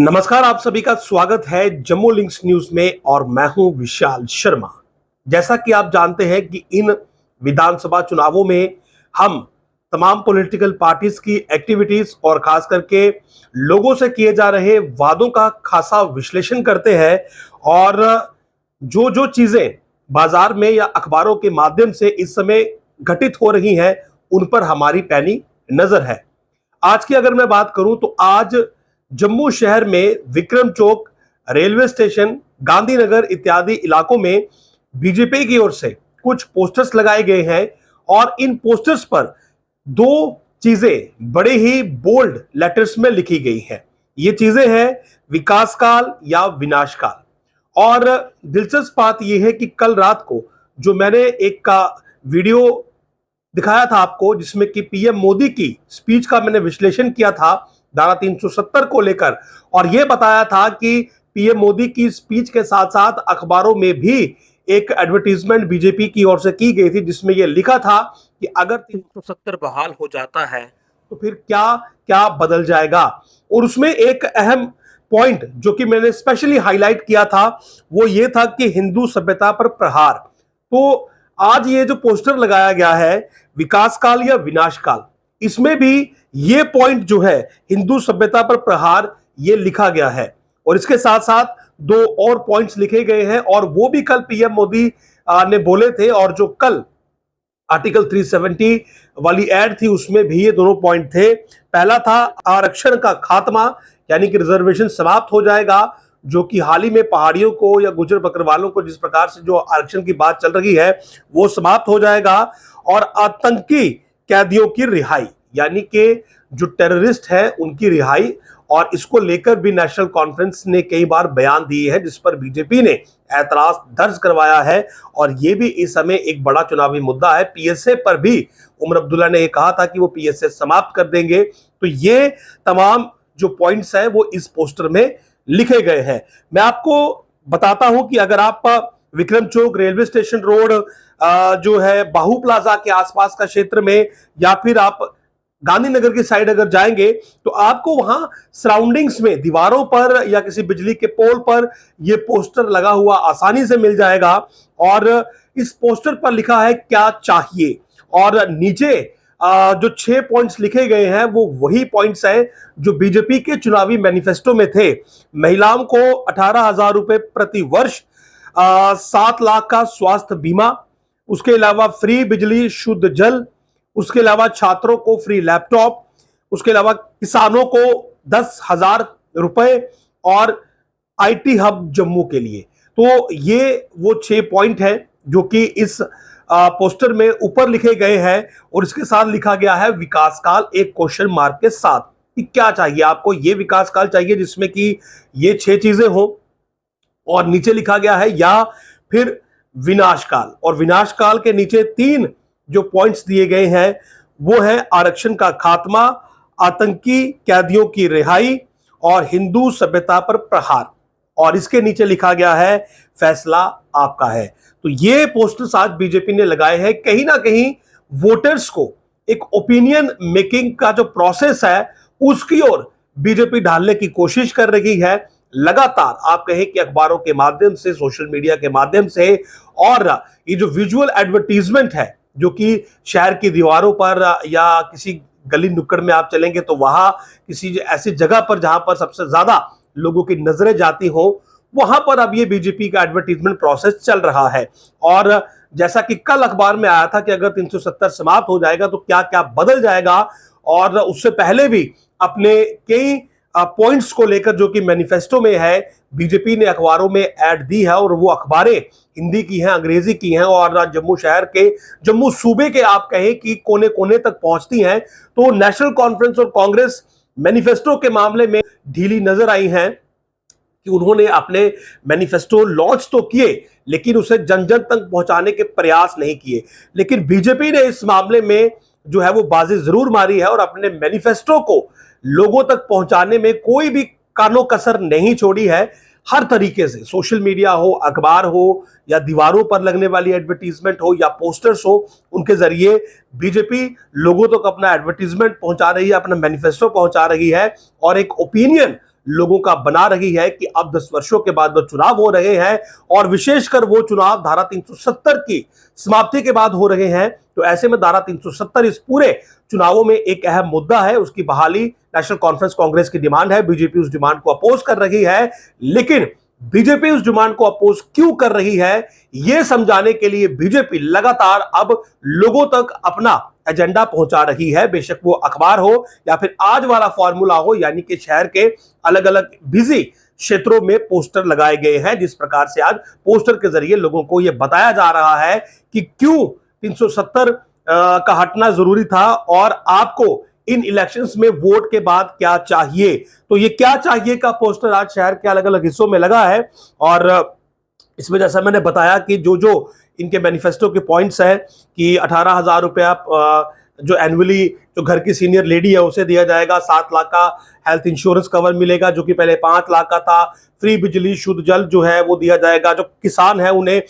नमस्कार, आप सभी का स्वागत है जम्मू लिंक्स न्यूज में और मैं हूं विशाल शर्मा। जैसा कि आप जानते हैं कि इन विधानसभा चुनावों में हम तमाम पॉलिटिकल पार्टीज की एक्टिविटीज और खास करके लोगों से किए जा रहे वादों का खासा विश्लेषण करते हैं और जो जो चीजें बाजार में या अखबारों के माध्यम से इस समय घटित हो रही हैं उन पर हमारी पैनी नजर है। आज की अगर मैं बात करूं तो आज जम्मू शहर में विक्रम चौक, रेलवे स्टेशन, गांधीनगर इत्यादि इलाकों में बीजेपी की ओर से कुछ पोस्टर्स लगाए गए हैं और इन पोस्टर्स पर दो चीजें बड़े ही बोल्ड लेटर्स में लिखी गई हैं। ये चीजें हैं विकास काल या विनाश काल। और दिलचस्प बात यह है कि कल रात को जो मैंने एक का वीडियो दिखाया था आपको, जिसमें कि पीएम मोदी की स्पीच का मैंने विश्लेषण किया था धारा 370 को लेकर, और यह बताया था कि पीएम मोदी की स्पीच के साथ साथ अखबारों में भी एक एडवर्टीजमेंट बीजेपी की ओर से की गई थी जिसमें यह लिखा था कि अगर 370 बहाल हो जाता है तो फिर क्या क्या बदल जाएगा। और उसमें एक अहम पॉइंट जो कि मैंने स्पेशली हाईलाइट किया था वो ये था कि हिंदू सभ्यता पर प्रहार। तो आज ये जो पोस्टर लगाया गया है विकास काल या विनाश काल, इसमें भी ये पॉइंट जो है हिंदू सभ्यता पर प्रहार ये लिखा गया है और इसके साथ साथ दो और पॉइंट्स लिखे गए हैं और वो भी कल पीएम मोदी ने बोले थे। और जो कल आर्टिकल 370 वाली एड थी उसमें भी ये दोनों पॉइंट थे। पहला था आरक्षण का खात्मा, यानी कि रिजर्वेशन समाप्त हो जाएगा, जो कि हाल ही में पहाड़ियों को या गुजर बकरवालों को जिस प्रकार से जो आरक्षण की बात चल रही है वो समाप्त हो जाएगा। और आतंकी कैदियों की रिहाई, यानी कि जो टेररिस्ट है उनकी रिहाई, और इसको लेकर भी नेशनल कॉन्फ्रेंस ने कई बार बयान दिए हैं जिस पर बीजेपी ने ऐतराज दर्ज करवाया है। और ये भी इस समय एक बड़ा चुनावी मुद्दा है। पीएसए पर भी उमर अब्दुल्ला ने कहा था कि वो पीएसए समाप्त कर देंगे। तो ये तमाम जो पॉइंट्स हैं वो इस पोस्टर में लिखे गए हैं। मैं आपको बताता हूं कि अगर आप विक्रम चौक, रेलवे स्टेशन रोड, जो है बाहू प्लाजा के आसपास का क्षेत्र में, या फिर आप गांधीनगर की साइड अगर जाएंगे तो आपको वहां सराउंडिंग्स में दीवारों पर या किसी बिजली के पोल पर यह पोस्टर लगा हुआ आसानी से मिल जाएगा। और इस पोस्टर पर लिखा है क्या चाहिए, और नीचे जो 6 पॉइंट्स लिखे गए हैं वो वही पॉइंट्स हैं जो बीजेपी के चुनावी मैनिफेस्टो में थे। महिलाओं को 18,000 रुपए प्रति वर्ष, 7 लाख का स्वास्थ्य बीमा, उसके अलावा फ्री बिजली, शुद्ध जल, उसके अलावा छात्रों को फ्री लैपटॉप, उसके अलावा किसानों को 10,000 रुपए और आईटी हब जम्मू के लिए। तो ये वो 6 पॉइंट है जो कि इस पोस्टर में ऊपर लिखे गए हैं और इसके साथ लिखा गया है विकास काल, एक क्वेश्चन मार्क के साथ कि क्या चाहिए आपको। ये विकास काल चाहिए जिसमें कि ये 6 चीजें हो, और नीचे लिखा गया है या फिर विनाश काल। और विनाश काल के नीचे 3 जो पॉइंट्स दिए गए हैं वो है आरक्षण का खात्मा, आतंकी कैदियों की रिहाई और हिंदू सभ्यता पर प्रहार। और इसके नीचे लिखा गया है फैसला आपका है। तो ये पोस्टर्स आज बीजेपी ने लगाए हैं। कहीं ना कहीं वोटर्स को एक ओपिनियन मेकिंग का जो प्रोसेस है उसकी ओर बीजेपी ढालने की कोशिश कर रही है। लगातार आप कहें कि अखबारों के माध्यम से, सोशल मीडिया के माध्यम से, और ये जो विजुअल एडवर्टीजमेंट है जो कि शहर की दीवारों पर या किसी गली नुक्कड़ में आप चलेंगे तो वहां किसी ऐसी जगह पर जहां पर सबसे ज्यादा लोगों की नजरें जाती हो वहां पर अब ये बीजेपी का एडवर्टीजमेंट प्रोसेस चल रहा है। और जैसा कि कल अखबार में आया था कि अगर 370 समाप्त हो जाएगा तो क्या क्या बदल जाएगा, और उससे पहले भी अपने कई पॉइंट्स को लेकर जो कि मैनिफेस्टो में है बीजेपी ने अखबारों में ऐड दी है, और वो अखबारें हिंदी की हैं, अंग्रेजी की हैं, और जम्मू शहर के, जम्मू सूबे के आप कहें कि कोने कोने तक पहुंचती हैं। तो नेशनल कॉन्फ्रेंस और कांग्रेस मैनिफेस्टो के मामले में ढीली नजर आई हैं कि उन्होंने अपने मैनिफेस्टो लॉन्च तो किए लेकिन उसे जन जन तक पहुंचाने के प्रयास नहीं किए। लेकिन बीजेपी ने इस मामले में जो है वो बाजी जरूर मारी है और अपने मैनिफेस्टो को लोगों तक पहुंचाने में कोई भी कानो कसर नहीं छोड़ी है। हर तरीके से, सोशल मीडिया हो, अखबार हो, या दीवारों पर लगने वाली एडवर्टीजमेंट हो, या पोस्टर्स हो, उनके जरिए बीजेपी लोगों तक अपना एडवर्टीजमेंट पहुंचा रही है, अपना मैनिफेस्टो पहुंचा रही है और एक ओपिनियन लोगों का बना रही है कि अब 10 वर्षों के बाद वो चुनाव हो रहे हैं और विशेषकर वो चुनाव धारा 370 की समाप्ति के बाद हो रहे हैं। तो ऐसे में धारा 370 इस पूरे चुनावों में एक अहम मुद्दा है। उसकी बहाली नेशनल कॉन्फ्रेंस कांग्रेस की डिमांड है। बीजेपी उस डिमांड को अपोज कर रही है, लेकिन बीजेपी उस डिमांड को अपोज क्यों कर रही है, यह समझाने के लिए बीजेपी लगातार अब लोगों तक अपना एजेंडा पहुंचा रही है। बेशक वो अखबार हो या फिर आज वाला फॉर्मूला हो, यानी कि शहर के अलग अलग बिजी क्षेत्रों में पोस्टर लगाए गए हैं। जिस प्रकार से आज पोस्टर के जरिए लोगों को यह बताया जा रहा है कि क्यों 370 का हटना जरूरी था और आपको इन इलेक्शंस में वोट के बाद क्या चाहिए। तो ये क्या चाहिए का पोस्टर आज शहर के अलग अलग हिस्सों में लगा है और इसमें जैसा मैंने बताया कि जो जो इनके मैनिफेस्टो के पॉइंट्स हैं कि 18,000 रुपया जो एनुअली जो घर की सीनियर लेडी है उसे दिया जाएगा, 7 लाख का हेल्थ इंश्योरेंस कवर मिलेगा जो कि पहले 5 लाख का था, फ्री बिजली शुद्ध जल जो है वो दिया जाएगा, जो किसान है उन्हें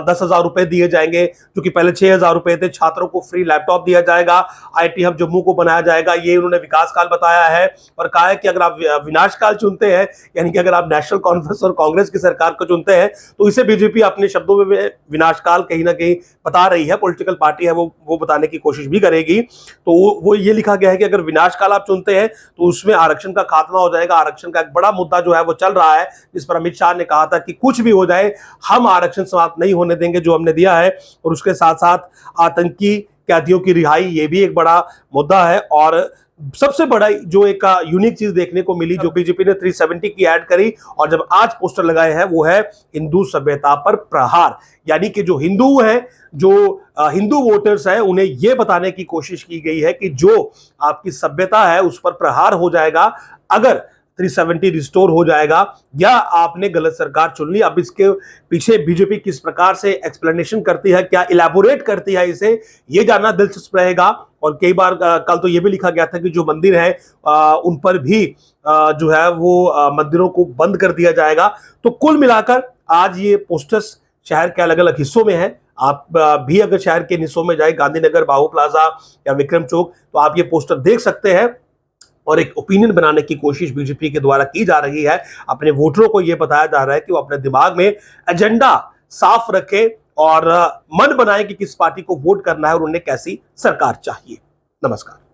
10,000 रुपए दिए जाएंगे जो कि पहले 6,000 रुपए थे, छात्रों को फ्री लैपटॉप दिया जाएगा, आईटी हब जम्मू को बनाया जाएगा, ये उन्होंने विकास काल बताया है। और कहा है कि अगर आप विनाश काल चुनते हैं, यानी कि अगर आप नेशनल कॉन्फ्रेंस और कांग्रेस की सरकार को चुनते हैं तो इसे बीजेपी अपने शब्दों में विनाश काल कहीं ना कहीं बता रही है। पॉलिटिकल पार्टी है वो बताने की कोशिश भी करेगी। तो वो ये लिखा गया है कि अगर विनाश काल आप चुनते हैं तो उसमें आरक्षण का खात्मा हो जाएगा। आरक्षण का एक बड़ा मुद्दा जो है वो चल रहा है, जिस पर अमित शाह ने कहा था कि कुछ भी हो जाए हम आरक्षण समाप्त नहीं होने देंगे जो हमने दिया है। और उसके साथ साथ आतंकी कैदियों की रिहाई, ये भी एक बड़ा मुद्दा है। और सबसे बड़ा जो एक यूनिक चीज देखने को मिली जो बीजेपी ने 370 की ऐड करी और जब आज पोस्टर लगाए हैं वो है हिंदू सभ्यता पर प्रहार। यानी कि जो हिंदू हैं, जो हिंदू वोटर्स हैं, उन्हें यह बताने की कोशिश की गई है कि जो आपकी सभ्यता है उस पर प्रहार हो जाएगा अगर 370 रिस्टोर हो जाएगा या आपने गलत सरकार चुन ली। अब इसके पीछे बीजेपी किस प्रकार से एक्सप्लेनेशन करती है, क्या इलैबोरेट करती है, इसे ये जानना दिलचस्प रहेगा। और कई बार कल तो ये भी लिखा गया था कि जो मंदिर है उन पर भी जो है वो मंदिरों को बंद कर दिया जाएगा। तो कुल मिलाकर आज ये पोस्टर्स शहर के अलग अलग हिस्सों में है। आप भी अगर शहर के हिस्सों में जाए, गांधीनगर, बाहू प्लाजा या विक्रम चौक, तो आप ये पोस्टर देख सकते हैं। और एक ओपिनियन बनाने की कोशिश बीजेपी के द्वारा की जा रही है। अपने वोटरों को यह बताया जा रहा है कि वो अपने दिमाग में एजेंडा साफ रखें और मन बनाएं कि किस पार्टी को वोट करना है और उन्हें कैसी सरकार चाहिए। नमस्कार।